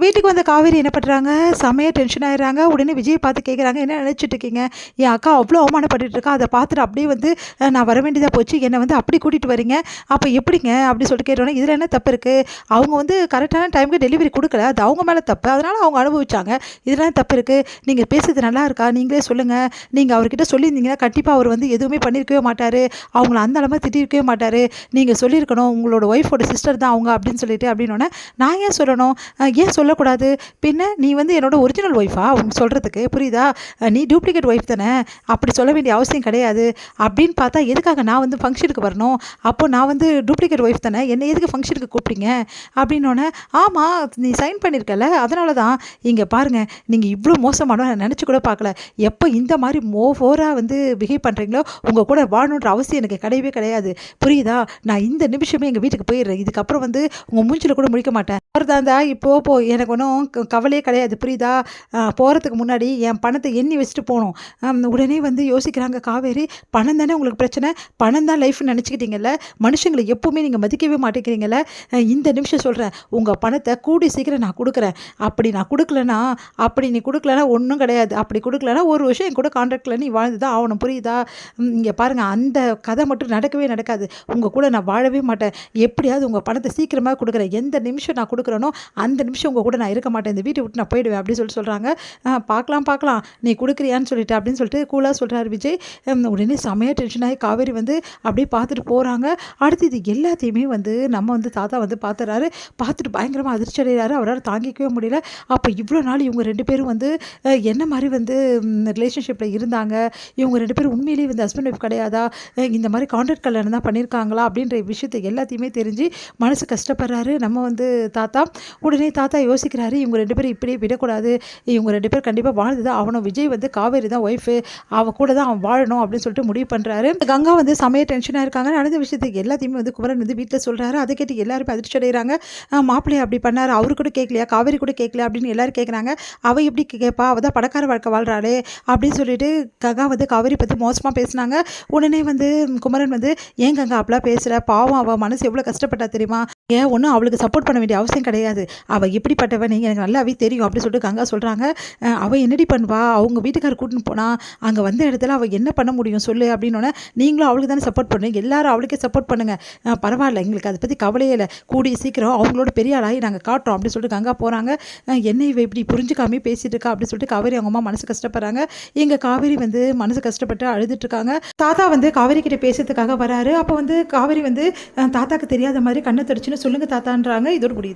வீட்டுக்கு வந்த காவேரி என்ன பண்ணுறாங்க, செமையாக டென்ஷன் ஆயிடுறாங்க. உடனே விஜயை பார்த்து கேட்குறாங்க, என்ன நினச்சிட்டு இருக்கீங்க? என் அக்கா அவ்வளோ அவமானப்பட்டுட்டு இருக்கா, அதை பார்த்துட்டு அப்படியே வந்து நான் வர வேண்டியதாக போச்சு, என்னை வந்து அப்படி கூட்டிகிட்டு வரீங்க, அப்போ எப்படிங்க அப்படி சொல்லிட்டு கேட்டோன்னே, இதில் என்ன தப்பு இருக்குது? அவங்க வந்து கரெக்டான டைமுக்கு டெலிவரி கொடுக்கல, அது அவங்க மேலே தப்பு, அதனால் அவங்க அனுபவிச்சாங்க. இதெல்லாம் தப்பு இருக்குது. நீங்கள் பேசுறது நல்லா இருக்கா, நீங்களே சொல்லுங்கள். நீங்கள் அவர்கிட்ட சொல்லியிருந்தீங்கன்னா கண்டிப்பாக அவர் வந்து எதுவுமே பண்ணியிருக்கவே மாட்டார், அவங்கள அந்த அளவுக்கு திட்டிருக்கவே மாட்டார். நீங்கள் சொல்லியிருக்கணும், உங்களோட ஒய்ஃபோட சிஸ்டர் தான் அவங்க அப்படின்னு சொல்லிட்டு. அப்படின்னோடனே நான் ஏன் சொல்லணும், ஏன் சொல்லக்கூடாது? பின்ன நீ வந்து என்னோட ஒரிஜினல் ஒய்ஃபா உனக்கு சொல்கிறதுக்கு, புரியுதா? நீ டூப்ளிகேட் ஒய்ஃப் தானே, அப்படி சொல்ல வேண்டிய அவசியம் கிடையாது. அப்படின்னு பார்த்தா எதுக்காக நான் வந்து ஃபங்க்ஷனுக்கு வரணும்? அப்போ நான் வந்து டூப்ளிகேட் ஒய்ஃப் தானே, என்னை எதுக்கு ஃபங்க்ஷனுக்கு கூப்பிட்டீங்க? அப்படின்னோடனே ஆமாம் நீ சைன் பண்ணியிருக்கல, அதனால தான். இங்கே பாருங்கள், நீங்கள் இவ்வளோ மோசமான நான் நினச்சி கூட பார்க்கல. எப்போ இந்த மாதிரி ஓவராக வந்து பிஹேவ் பண்ணுறீங்களோ உங்கள் கூட வாழணுன்ற அவசியம் எனக்கு கிடையவே கிடையாது, புரியுதா? நான் இந்த நிமிஷமே எங்கள் வீட்டுக்கு போயிடுறேன். இதுக்கப்புறம் வந்து உங்கள் மூஞ்சில் கூட முடிக்க மாட்டேன். அவர்தாந்தா இப்போ எனக்கு ஒன்றும் கவலையே கிடையாது, புரியுதா? போகிறதுக்கு முன்னாடி என் பணத்தை எண்ணி வச்சுட்டு போகணும். உடனே வந்து யோசிக்கிறாங்க காவேரி, பணம் தானே உங்களுக்கு பிரச்சனை, பணம் தான் லைஃப்னு நினச்சிக்கிட்டீங்கல்ல, மனுஷங்களை எப்போவுமே நீங்கள் மதிக்கவே மாட்டேங்கிறீங்கல்ல. இந்த நிமிஷம் சொல்கிறேன், உங்கள் பணத்தை கூடி சீக்கிரம் நான் கொடுக்குறேன். அப்படி நான் கொடுக்கலனா, அப்படி நீ கொடுக்கலனா ஒன்றும் கிடையாது. அப்படி கொடுக்கலனா ஒரு வருஷம் என் கூட கான்ட்ராக்டில் நீ வாழ்ந்து தான் ஆகணும், புரியுதா? இங்கே பாருங்கள், அந்த கதை மட்டும் நடக்கவே நடக்காது. உங்கள் கூட நான் வாழவே மாட்டேன். எப்படியாவது உங்கள் பணத்தை சீக்கிரமாக கொடுக்குறேன். எந்த நிமிஷம் நான் கொடுக்குறேனோ அந்த நிமிஷம் உங்கள் கூட நான் இருக்க மாட்டேன், இந்த வீட்டை விட்டு நான் போயிடுவேன் அப்படின்னு சொல்கிறாங்க. பார்க்கலாம் நீ கொடுக்குறியான்னு சொல்லிட்டு அப்படின்னு சொல்லிட்டு கூலாக சொல்கிறார் விஜய். உடனே செமையாக டென்ஷன் ஆகி காவேரி வந்து அப்படியே பார்த்துட்டு போகிறாங்க. அடுத்து இது எல்லாத்தையுமே வந்து நம்ம வந்து தாத்தா வந்து பார்த்துறாரு. பார்த்துட்டு பயங்கரமாக அதிர்ச்சி அடைகிறாரு. அவரால் தாங்கிக்கவே முடியல. அப்போ இவ்வளோ நாள் இவங்க 2 பேரும் வந்து என்ன மாதிரி வந்து ரிலேஷன்ஷிப்பில் இருந்தாங்க, இவங்க 2 பேரும் உண்மையிலேயே வந்து ஹஸ்பண்ட் ஒய்ஃப் கிடையாதா, இந்த மாதிரி கான்ட்ராக்ட் கல்யாணம் தான் பண்ணியிருக்காங்களா அப்படின்ற விஷயத்தை எல்லாத்தையுமே தெரிஞ்சு மனசு கஷ்டப்படுறாரு நம்ம வந்து தாத்தா. உடனே தாத்தா யோசிக்கிறாரு, இவங்க 2 பேரும் இப்படியே விடக்கூடாது, இவங்க 2 பேர் கண்டிப்பாக வாழ்ந்து தான் அவனும், விஜய் வந்து காவேரி தான் ஒய்ஃபு, அவள் கூட தான் அவன் வாழணும் அப்படின்னு சொல்லிட்டு முடிவு பண்ணுறாரு. கங்கா வந்து செமைய டென்ஷனாக இருக்காங்க. நடந்த விஷயத்துக்கு எல்லாத்தையுமே வந்து குமரன் வந்து வீட்டில் சொல்கிறாரு. அதை கேட்டு எல்லாருமே அதிர்ச்சி அடைகிறாங்க. மாப்பிள்ளையை அப்படி பண்ணார், அவரு கூட கேட்கலையா, காவேரி கூட கேட்கல அப்படின்னு எல்லாரும் கேட்குறாங்க. அவள் எப்படி கேட்பா, அவள் தான் பணக்கார வாழ்க்கை வாழ்கிறாளே அப்படின்னு சொல்லிட்டு கங்கா வந்து காவேரி பற்றி மோசமாக பேசினாங்க. உடனே வந்து குமரன் வந்து, ஏன் கங்கா அப்படிலாம் பேசுகிற, பாவம் அவள் மனசு எவ்வளோ கஷ்டப்பட்டா தெரியுமா, ஏன் ஒன்றும் அவளுக்கு சப்போர்ட் பண்ண வேண்டிய அவசியம் கிடையாது, அவள் எப்படிப்பட்டவன் எனக்கு நல்லாவே தெரியும் அப்படின்னு சொல்லிட்டு கங்கா சொல்கிறாங்க. அவள் என்னடி பண்ணுவா, அவங்க வீட்டுக்காரர் கூட்டின்னு போனால் அங்கே வந்த இடத்துல அவள் என்ன பண்ண முடியும் சொல்லு அப்படின்னோடனே, நீங்களும் அவளுக்கு தானே சப்போர்ட் பண்ணுங்க, எல்லாரும் அவளுக்கே சப்போர்ட் பண்ணுங்கள், பரவாயில்ல எங்களுக்கு அதை பற்றி கவலையே இல்லை, கூடிய சீக்கிரம் அவங்களோட பெரிய ஆளாகி நாங்கள் காட்டுறோம் அப்படின்னு சொல்லிட்டு கங்கா போகிறாங்க. என்ன இவ இப்படி புரிஞ்சுக்காமே பேசிகிட்டு இருக்கா அப்படின்னு சொல்லிட்டு காவேரி அவங்க அம்மா மனசு கஷ்டப்படுறாங்க. எங்கள் காவேரி வந்து மனசு கஷ்டப்பட்டு அழுதுட்டு இருக்காங்க. தாத்தா வந்து காவேரி கிட்ட பேசுறதுக்காக வராரு. அப்போ வந்து காவேரி வந்து தாத்தாக்கு தெரியாத மாதிரி கண்ணை தடிச்சுன்னு சொல்லுங்க தாத்தான்றாங்க. இதோட முடியுது.